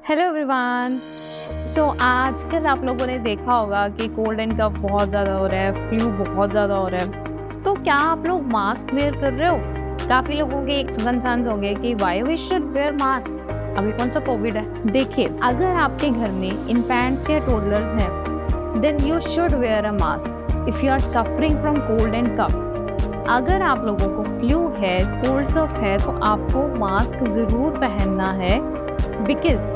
Hello everyone. आजकल आप लोगों ने देखा होगा कि कोल्ड एंड कफ बहुत ज़्यादा हो रहा है, फ्लू बहुत ज़्यादा हो रहा है। तो क्या आप लोग मास्क वेयर कर रहे हो? काफ़ी लोगों के एक कंसर्न्स होंगे कि why we should wear mask. अभी कौन सा कोविड है? देखिए, अगर आपके घर में इन्फेंट्स या टोडलर्स हैं, then you should wear a mask if you are suffering from cold and cough. अगर आप लोगों को फ्लू है, कोल्ड कफ है, तो आपको मास्क ज़रूर पहनना है, बिकॉज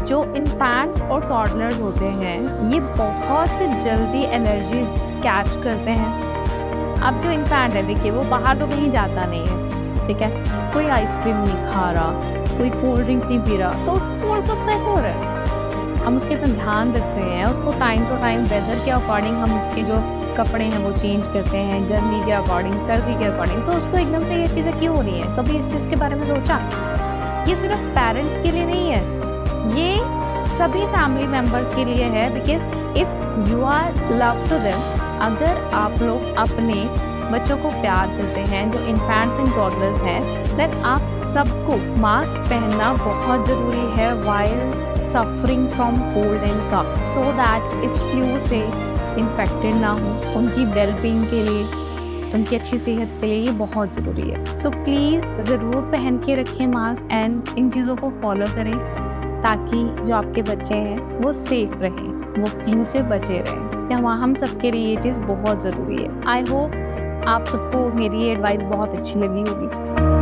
जो इन्फेंट्स और टॉडलर्स होते हैं ये बहुत जल्दी एलर्जी कैच करते हैं। अब जो इन्फेंट है, देखिए, वो बाहर तो कहीं जाता नहीं है, ठीक है, कोई आइसक्रीम नहीं खा रहा, कोई कोल्ड ड्रिंक नहीं पी रहा, तो कोल्ड कफ कैसे हो रहा है? हम उसके पर ध्यान रखते हैं, उसको टाइम टू टाइम वेदर के अकॉर्डिंग हम उसके जो कपड़े हैं वो चेंज करते हैं, गर्मी के अकॉर्डिंग, सर्दी के अकॉर्डिंग। तो उसको एकदम से ये चीज़ें क्यों हो रही हैं? कभी इस चीज़ के बारे में सोचा? ये सिर्फ पेरेंट्स के लिए नहीं है, ये सभी फैमिली मेंबर्स के लिए है, because if you are love to them, अगर आप लोग अपने बच्चों को प्यार करते हैं, जो इन्फेंट्स एंड टॉडलर्स हैं, देन आप सबको मास्क पहनना बहुत ज़रूरी है while suffering from cold and cough, so that इस फ्लू से इन्फेक्टेड ना हो। उनकी वेलबींग के लिए, उनकी अच्छी सेहत के लिए ये बहुत ज़रूरी है। सो प्लीज़ ज़रूर पहन के रखें मास्क एंड इन चीज़ों को फॉलो करें, ताकि जो आपके बच्चे हैं वो सेफ रहें, वो फ्लू से बचे रहें। क्या हम सबके लिए ये चीज़ बहुत ज़रूरी है। आई होप आप सबको मेरी एडवाइस बहुत अच्छी लगी होगी।